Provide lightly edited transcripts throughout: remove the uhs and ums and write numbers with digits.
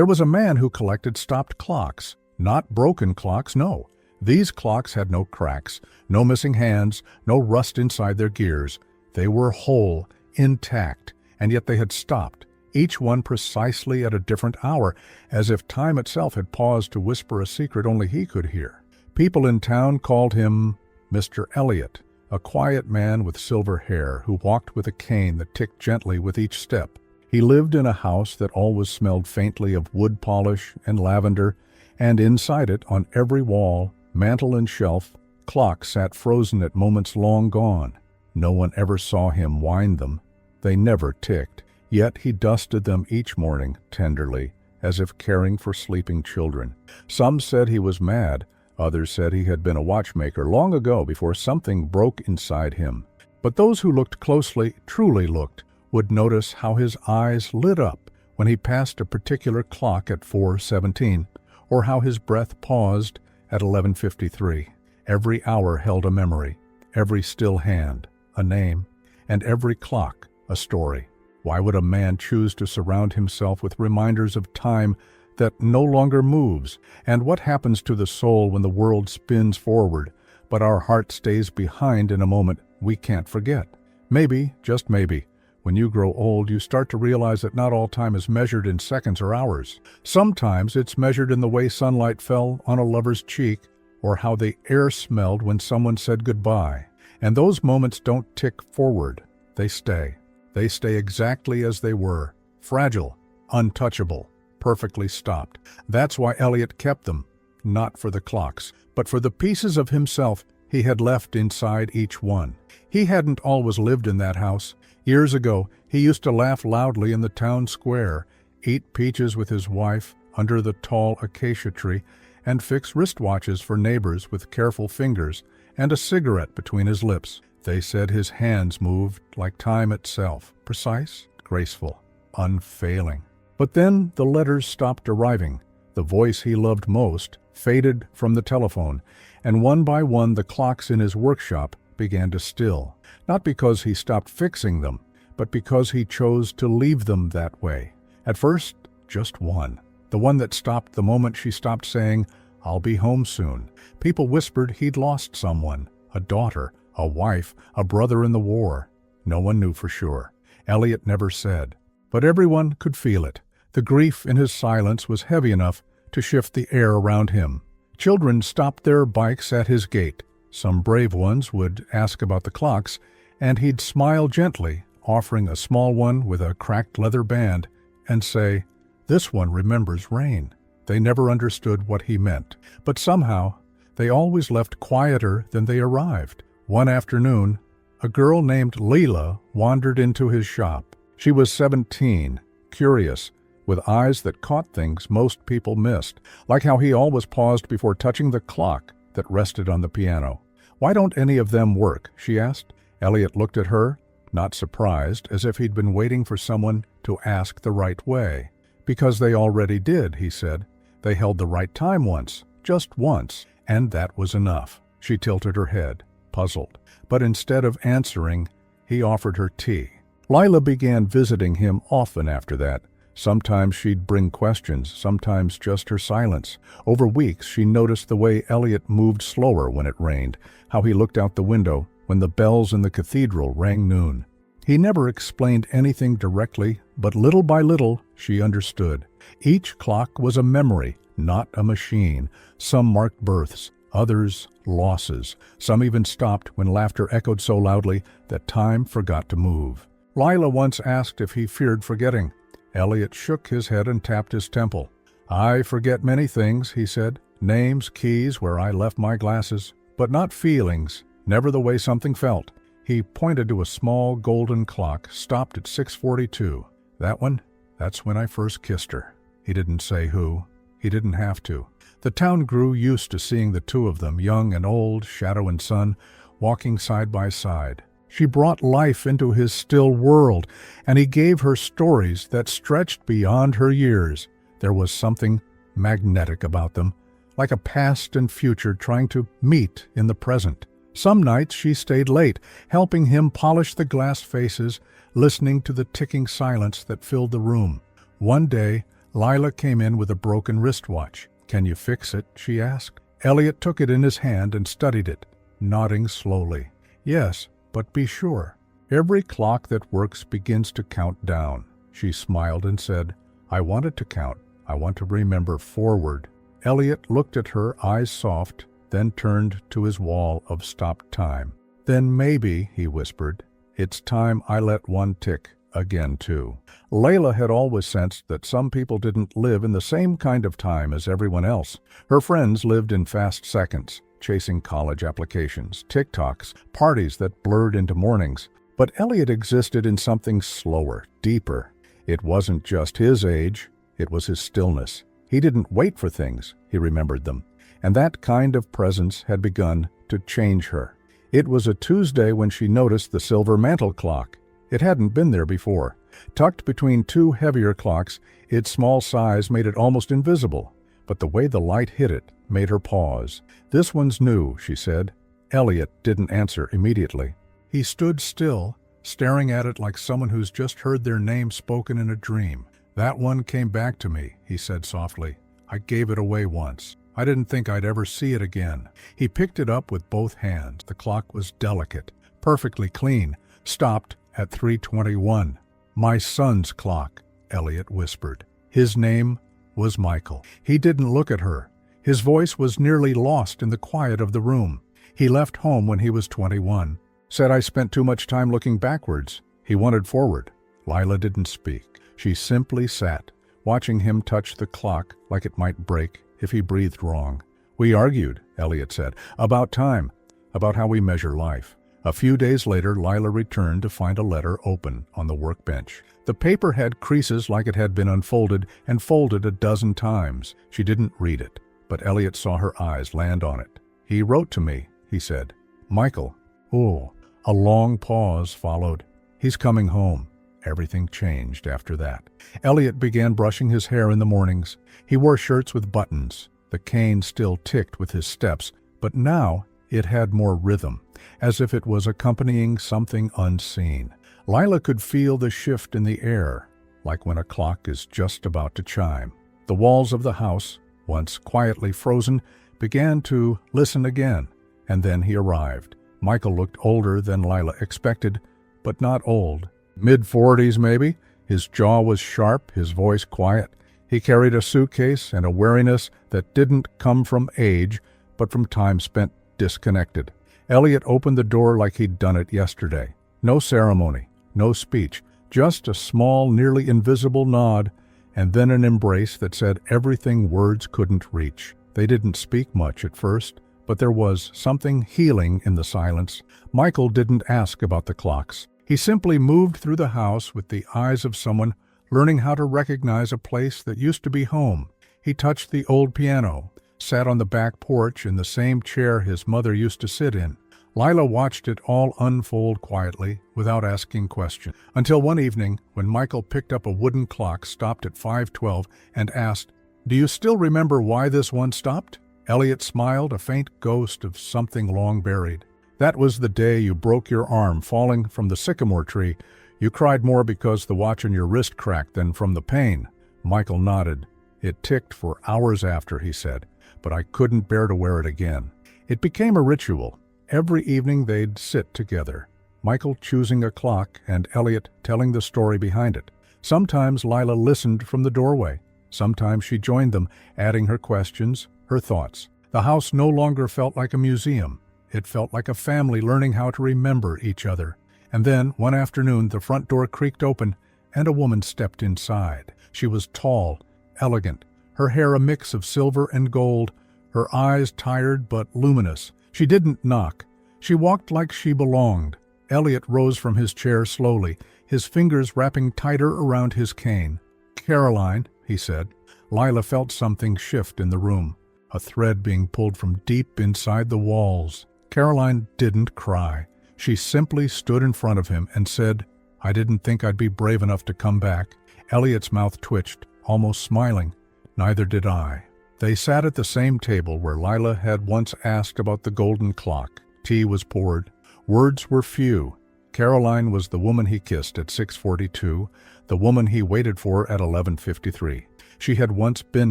There was a man who collected stopped clocks. Not broken clocks, no. These clocks had no cracks, no missing hands, no rust inside their gears. They were whole, intact, and yet they had stopped, each one precisely at a different hour, as if time itself had paused to whisper a secret only he could hear. People in town called him Mr. Elliott, a quiet man with silver hair who walked with a cane that ticked gently with each step. He lived in a house that always smelled faintly of wood polish and lavender, and inside it, on every wall, mantel and shelf, clocks sat frozen at moments long gone. No one ever saw him wind them. They never ticked, yet he dusted them each morning tenderly, as if caring for sleeping children. Some said he was mad. Others said he had been a watchmaker long ago before something broke inside him. But those who looked closely, truly looked, would notice how his eyes lit up when he passed a particular clock at 4:17, or how his breath paused at 11:53. Every hour held a memory, every still hand a name, and every clock a story. Why would a man choose to surround himself with reminders of time that no longer moves? And what happens to the soul when the world spins forward, but our heart stays behind in a moment we can't forget? Maybe, just maybe, when you grow old, you start to realize that not all time is measured in seconds or hours. Sometimes it's measured in the way sunlight fell on a lover's cheek, or how the air smelled when someone said goodbye. And those moments don't tick forward. They stay. They stay exactly as they were, fragile, untouchable, perfectly stopped. That's why Elliott kept them, not for the clocks, but for the pieces of himself he had left inside each one. He hadn't always lived in that house. Years ago, he used to laugh loudly in the town square, eat peaches with his wife under the tall acacia tree, and fix wristwatches for neighbors with careful fingers and a cigarette between his lips. They said his hands moved like time itself, precise, graceful, unfailing. But then the letters stopped arriving. The voice he loved most faded from the telephone, and one by one the clocks in his workshop began to still. Not because he stopped fixing them, but because he chose to leave them that way. At first, just one. The one that stopped the moment she stopped saying, "I'll be home soon." People whispered he'd lost someone, a daughter, a wife, a brother in the war. No one knew for sure. Elliott never said. But everyone could feel it. The grief in his silence was heavy enough to shift the air around him. Children stopped their bikes at his gate. Some brave ones would ask about the clocks, and he'd smile gently, offering a small one with a cracked leather band, and say, "This one remembers rain." They never understood what he meant, but somehow they always left quieter than they arrived. One afternoon, a girl named Leila wandered into his shop. She was 17, curious, with eyes that caught things most people missed, like how he always paused before touching the clock that rested on the piano. "Why don't any of them work?" she asked. Elliott looked at her, not surprised, as if he'd been waiting for someone to ask the right way. "Because they already did," he said. "They held the right time once, just once, and that was enough." She tilted her head, puzzled. But instead of answering, he offered her tea. Lila began visiting him often after that. Sometimes she'd bring questions, sometimes just her silence. Over weeks, she noticed the way Elliott moved slower when it rained, how he looked out the window when the bells in the cathedral rang noon. He never explained anything directly, but little by little, she understood. Each clock was a memory, not a machine. Some marked births, others losses. Some even stopped when laughter echoed so loudly that time forgot to move. Lila once asked if he feared forgetting. Elliott shook his head and tapped his temple. "I forget many things," he said. "Names, keys, where I left my glasses, but not feelings, never the way something felt." He pointed to a small golden clock, stopped at 6:42. "That one? That's when I first kissed her." He didn't say who. He didn't have to. The town grew used to seeing the two of them, young and old, shadow and sun, walking side by side. She brought life into his still world, and he gave her stories that stretched beyond her years. There was something magnetic about them, like a past and future trying to meet in the present. Some nights she stayed late, helping him polish the glass faces, listening to the ticking silence that filled the room. One day, Lila came in with a broken wristwatch. "Can you fix it?" she asked. Elliott took it in his hand and studied it, nodding slowly. "Yes, but be sure. Every clock that works begins to count down." She smiled and said, "I want it to count. I want to remember forward." Elliott looked at her, eyes soft, then turned to his wall of stopped time. "Then maybe," he whispered, "it's time I let one tick again too." Layla had always sensed that some people didn't live in the same kind of time as everyone else. Her friends lived in fast seconds, chasing college applications, TikToks, parties that blurred into mornings. But Elliott existed in something slower, deeper. It wasn't just his age, it was his stillness. He didn't wait for things, he remembered them. And that kind of presence had begun to change her. It was a Tuesday when she noticed the silver mantel clock. It hadn't been there before. Tucked between two heavier clocks, its small size made it almost invisible. But the way the light hit it made her pause. "This one's new," she said. Elliott didn't answer immediately. He stood still, staring at it like someone who's just heard their name spoken in a dream. "That one came back to me," he said softly. "I gave it away once. I didn't think I'd ever see it again." He picked it up with both hands. The clock was delicate, perfectly clean, stopped at 3:21. "My son's clock," Elliott whispered. His name was Michael. He didn't look at her. His voice was nearly lost in the quiet of the room. He left home when he was 21. Said I spent too much time looking backwards. He wanted forward. Lila didn't speak. She simply sat, watching him touch the clock like it might break if he breathed wrong. "We argued," Elliott said, "about time, about how we measure life." A few days later, Lila returned to find a letter open on the workbench. The paper had creases like it had been unfolded and folded a dozen times. She didn't read it, but Elliott saw her eyes land on it. "He wrote to me," he said. "Michael." "Oh." A long pause followed. "He's coming home." Everything changed after that. Elliott began brushing his hair in the mornings. He wore shirts with buttons. The cane still ticked with his steps, but now it had more rhythm, as if it was accompanying something unseen. Lila could feel the shift in the air, like when a clock is just about to chime. The walls of the house, once quietly frozen, began to listen again, and then he arrived. Michael looked older than Lila expected, but not old. Mid-40s maybe. His jaw was sharp, his voice quiet. He carried a suitcase and a wariness that didn't come from age, but from time spent disconnected. Elliott opened the door like he'd done it yesterday. No ceremony, no speech, just a small, nearly invisible nod, and then an embrace that said everything words couldn't reach. They didn't speak much at first, but there was something healing in the silence. Michael didn't ask about the clocks. He simply moved through the house with the eyes of someone learning how to recognize a place that used to be home. He touched the old piano, sat on the back porch in the same chair his mother used to sit in. Lila watched it all unfold quietly, without asking questions, until one evening when Michael picked up a wooden clock stopped at 5:12 and asked, "Do you still remember why this one stopped?" Elliott smiled, a faint ghost of something long buried. "That was the day you broke your arm falling from the sycamore tree. You cried more because the watch on your wrist cracked than from the pain." Michael nodded. "It ticked for hours after," he said, "but I couldn't bear to wear it again." It became a ritual. Every evening they'd sit together, Michael choosing a clock and Elliott telling the story behind it. Sometimes Lila listened from the doorway. Sometimes she joined them, adding her questions, her thoughts. The house no longer felt like a museum. It felt like a family learning how to remember each other. And then, one afternoon, the front door creaked open and a woman stepped inside. She was tall, elegant, her hair a mix of silver and gold, her eyes tired but luminous. She didn't knock. She walked like she belonged. Elliott rose from his chair slowly, his fingers wrapping tighter around his cane. "Caroline," he said. Lila felt something shift in the room, a thread being pulled from deep inside the walls. Caroline didn't cry. She simply stood in front of him and said, "I didn't think I'd be brave enough to come back." Elliott's mouth twitched, almost smiling. "Neither did I." They sat at the same table where Lila had once asked about the golden clock. Tea was poured. Words were few. Caroline was the woman he kissed at 6:42, the woman he waited for at 11:53. She had once been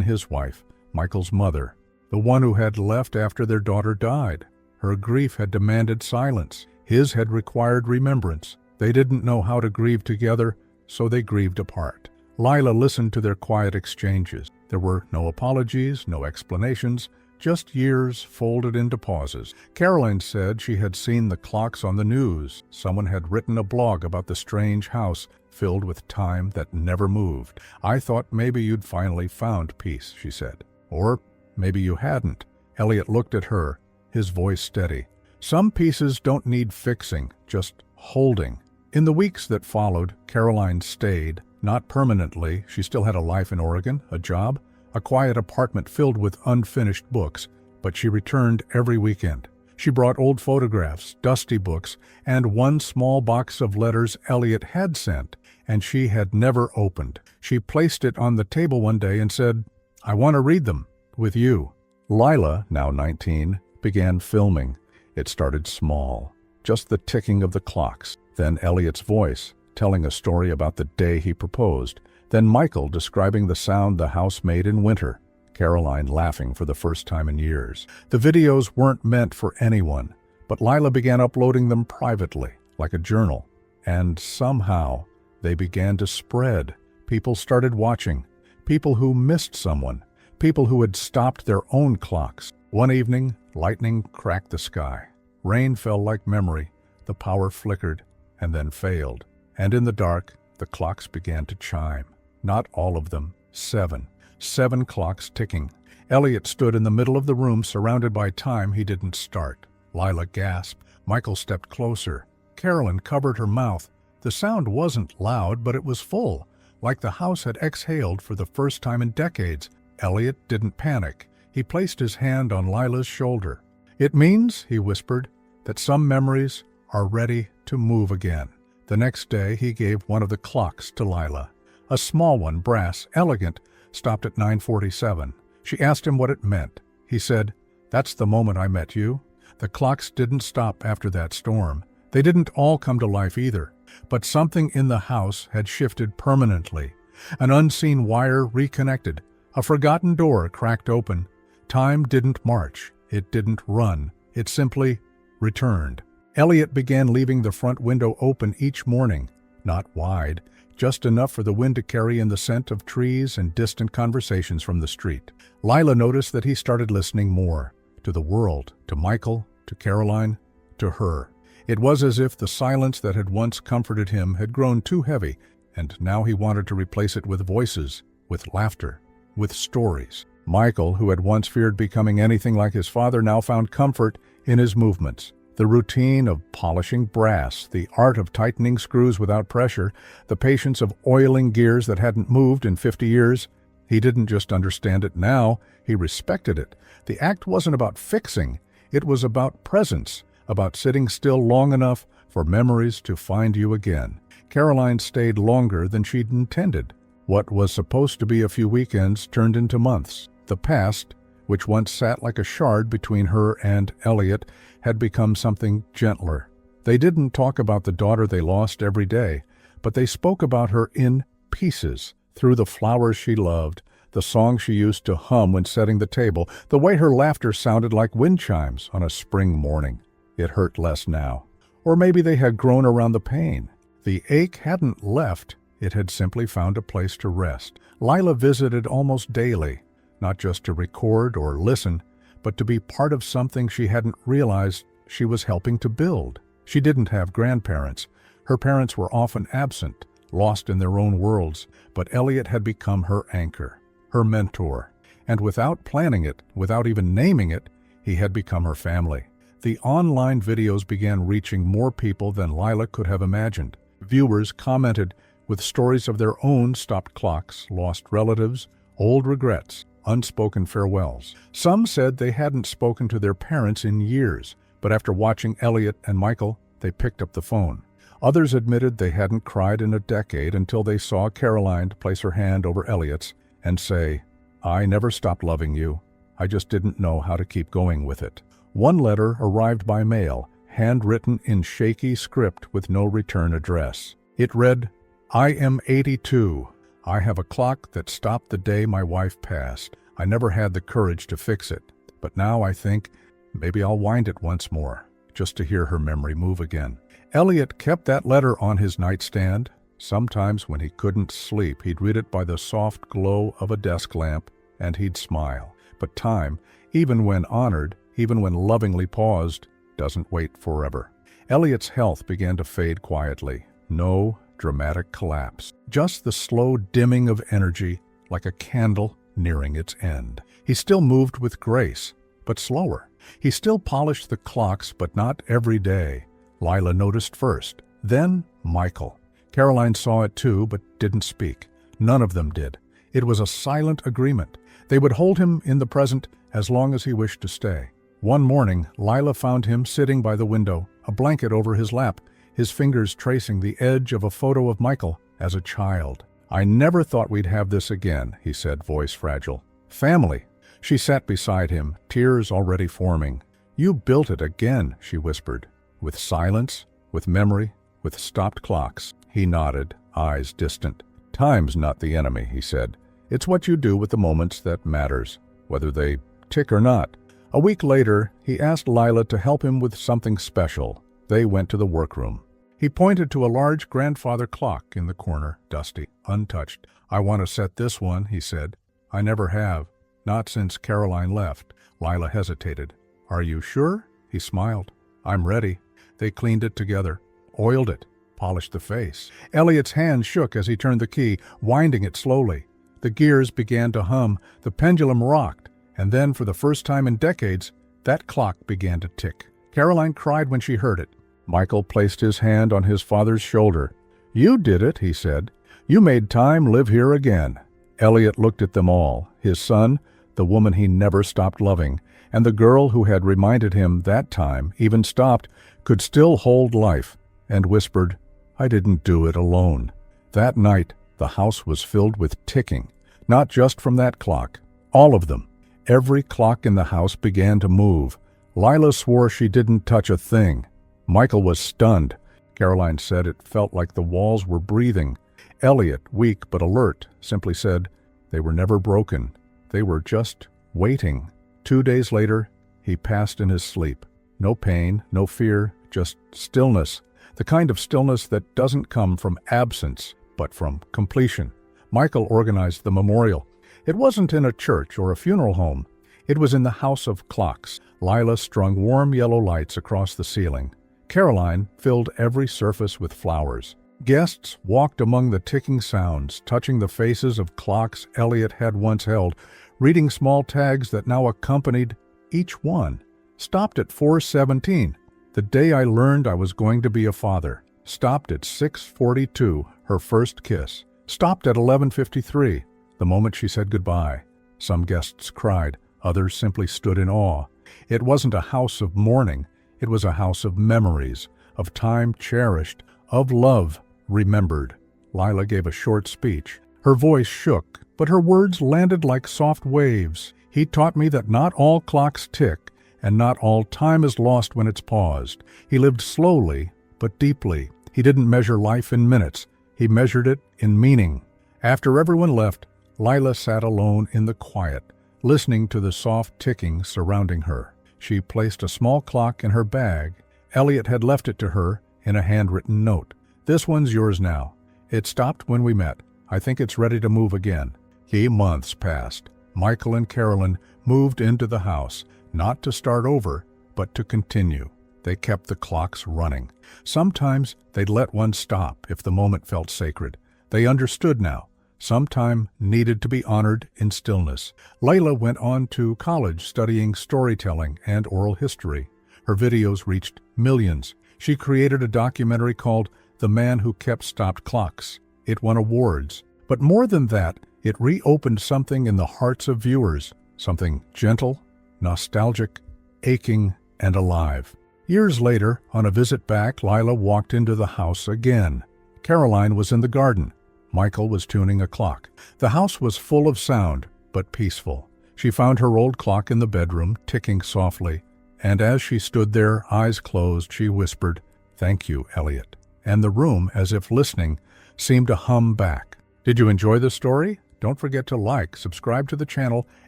his wife, Michael's mother, the one who had left after their daughter died. Her grief had demanded silence. His had required remembrance. They didn't know how to grieve together, so they grieved apart. Lila listened to their quiet exchanges. There were no apologies, no explanations, just years folded into pauses. Caroline said she had seen the clocks on the news. Someone had written a blog about the strange house filled with time that never moved. I thought maybe you'd finally found peace, she said. Or maybe you hadn't. Elliott looked at her, his voice steady. Some pieces don't need fixing, just holding. In the weeks that followed, Caroline stayed. Not permanently. She still had a life in Oregon, a job, a quiet apartment filled with unfinished books, but she returned every weekend. She brought old photographs, dusty books, and one small box of letters Elliott had sent, and she had never opened. She placed it on the table one day and said, "I want to read them, with you." Lila, now 19, began filming. It started small, just the ticking of the clocks. Then Elliott's voice, telling a story about the day he proposed. Then Michael describing the sound the house made in winter. Caroline laughing for the first time in years. The videos weren't meant for anyone, but Lila began uploading them privately, like a journal. And somehow, they began to spread. People started watching. People who missed someone. People who had stopped their own clocks. One evening, lightning cracked the sky. Rain fell like memory. The power flickered and then failed. And in the dark, the clocks began to chime. Not all of them, 7. 7 clocks ticking. Elliott stood in the middle of the room, surrounded by time he didn't start. Lila gasped. Michael stepped closer. Carolyn covered her mouth. The sound wasn't loud, but it was full, like the house had exhaled for the first time in decades. Elliott didn't panic. He placed his hand on Lila's shoulder. "It means," he whispered, "that some memories are ready to move again." The next day, he gave one of the clocks to Lila. A small one, brass, elegant, stopped at 9:47. She asked him what it meant. He said, "That's the moment I met you." The clocks didn't stop after that storm. They didn't all come to life either. But something in the house had shifted permanently. An unseen wire reconnected. A forgotten door cracked open. Time didn't march. It didn't run. It simply returned. Elliott began leaving the front window open each morning. Not wide, just enough for the wind to carry in the scent of trees and distant conversations from the street. Lila noticed that he started listening more. To the world, to Michael, to Caroline, to her. It was as if the silence that had once comforted him had grown too heavy, and now he wanted to replace it with voices, with laughter, with stories. Michael, who had once feared becoming anything like his father, now found comfort in his movements. The routine of polishing brass, the art of tightening screws without pressure, the patience of oiling gears that hadn't moved in 50 years. He didn't just understand it now, he respected it. The act wasn't about fixing, it was about presence, about sitting still long enough for memories to find you again. Caroline stayed longer than she'd intended. What was supposed to be a few weekends turned into months. The past, which once sat like a shard between her and Elliott, had become something gentler. They didn't talk about the daughter they lost every day, but they spoke about her in pieces, through the flowers she loved, the song she used to hum when setting the table, the way her laughter sounded like wind chimes on a spring morning. It hurt less now. Or maybe they had grown around the pain. The ache hadn't left, it had simply found a place to rest. Lila visited almost daily, not just to record or listen, but to be part of something she hadn't realized she was helping to build. She didn't have grandparents. Her parents were often absent, lost in their own worlds, but Elliott had become her anchor, her mentor. And without planning it, without even naming it, he had become her family. The online videos began reaching more people than Lila could have imagined. Viewers commented with stories of their own stopped clocks, lost relatives, old regrets, unspoken farewells. Some said they hadn't spoken to their parents in years, but after watching Elliott and Michael, they picked up the phone. Others admitted they hadn't cried in a decade until they saw Caroline place her hand over Elliott's and say, "I never stopped loving you. I just didn't know how to keep going with it." One letter arrived by mail, handwritten in shaky script with no return address. It read, "I am 82. I have a clock that stopped the day my wife passed. I never had the courage to fix it, but now I think maybe I'll wind it once more, just to hear her memory move again. Elliott kept that letter on his nightstand. Sometimes when he couldn't sleep, he'd read it by the soft glow of a desk lamp, and he'd smile. But time, even when honored, even when lovingly paused, doesn't wait forever. Elliott's health began to fade quietly. No dramatic collapse, just the slow dimming of energy, like a candle nearing its end. He still moved with grace, but slower. He still polished the clocks, but not every day. Lila noticed first, then Michael. Caroline saw it too, but didn't speak. None of them did. It was a silent agreement. They would hold him in the present as long as he wished to stay. One morning, Lila found him sitting by the window, a blanket over his lap, his fingers tracing the edge of a photo of Michael as a child. "I never thought we'd have this again," he said, voice fragile. "Family." She sat beside him, tears already forming. "You built it again," she whispered. "With silence, with memory, with stopped clocks." He nodded, eyes distant. "Time's not the enemy," he said. "It's what you do with the moments that matters, whether they tick or not." A week later, he asked Lila to help him with something special. They went to the workroom. He pointed to a large grandfather clock in the corner, dusty, untouched. "I want to set this one," he said. "I never have. Not since Caroline left." Lila hesitated. "Are you sure?" He smiled. "I'm ready." They cleaned it together, oiled it, polished the face. Elliott's hand shook as he turned the key, winding it slowly. The gears began to hum, the pendulum rocked, and then, for the first time in decades, that clock began to tick. Caroline cried when she heard it. Michael placed his hand on his father's shoulder. "You did it," he said. "You made time live here again." Elliott looked at them all, his son, the woman he never stopped loving, and the girl who had reminded him that time, even stopped, could still hold life, and whispered, "I didn't do it alone." That night, the house was filled with ticking, not just from that clock, all of them. Every clock in the house began to move. Lila swore she didn't touch a thing. Michael was stunned. Caroline said it felt like the walls were breathing. Elliott, weak but alert, simply said, "They were never broken. They were just waiting." 2 days later, he passed in his sleep. No pain, no fear, just stillness. The kind of stillness that doesn't come from absence, but from completion. Michael organized the memorial. It wasn't in a church or a funeral home. It was in the house of clocks. Lila strung warm yellow lights across the ceiling. Caroline filled every surface with flowers. Guests walked among the ticking sounds, touching the faces of clocks Elliott had once held, reading small tags that now accompanied each one. Stopped at 4:17, the day I learned I was going to be a father. Stopped at 6:42, her first kiss. Stopped at 11:53, the moment she said goodbye. Some guests cried, others simply stood in awe. It wasn't a house of mourning, it was a house of memories, of time cherished, of love remembered. Lila gave a short speech. Her voice shook, but her words landed like soft waves. "He taught me that not all clocks tick, and not all time is lost when it's paused. He lived slowly, but deeply. He didn't measure life in minutes. He measured it in meaning." After everyone left, Lila sat alone in the quiet, listening to the soft ticking surrounding her. She placed a small clock in her bag. Elliott had left it to her in a handwritten note. "This one's yours now. It stopped when we met. I think it's ready to move again." Months passed. Michael and Carolyn moved into the house, not to start over, but to continue. They kept the clocks running. Sometimes they'd let one stop if the moment felt sacred. They understood now. Some time needed to be honored in stillness. Layla went on to college studying storytelling and oral history. Her videos reached millions. She created a documentary called The Man Who Kept Stopped Clocks. It won awards. But more than that, it reopened something in the hearts of viewers, something gentle, nostalgic, aching, and alive. Years later, on a visit back, Lila walked into the house again. Caroline was in the garden. Michael was tuning a clock. The house was full of sound, but peaceful. She found her old clock in the bedroom, ticking softly, and as she stood there, eyes closed, she whispered, "Thank you, Elliott." And the room, as if listening, seemed to hum back. Did you enjoy this story? Don't forget to like, subscribe to the channel,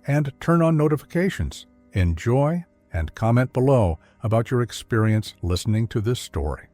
and turn on notifications. Enjoy and comment below about your experience listening to this story.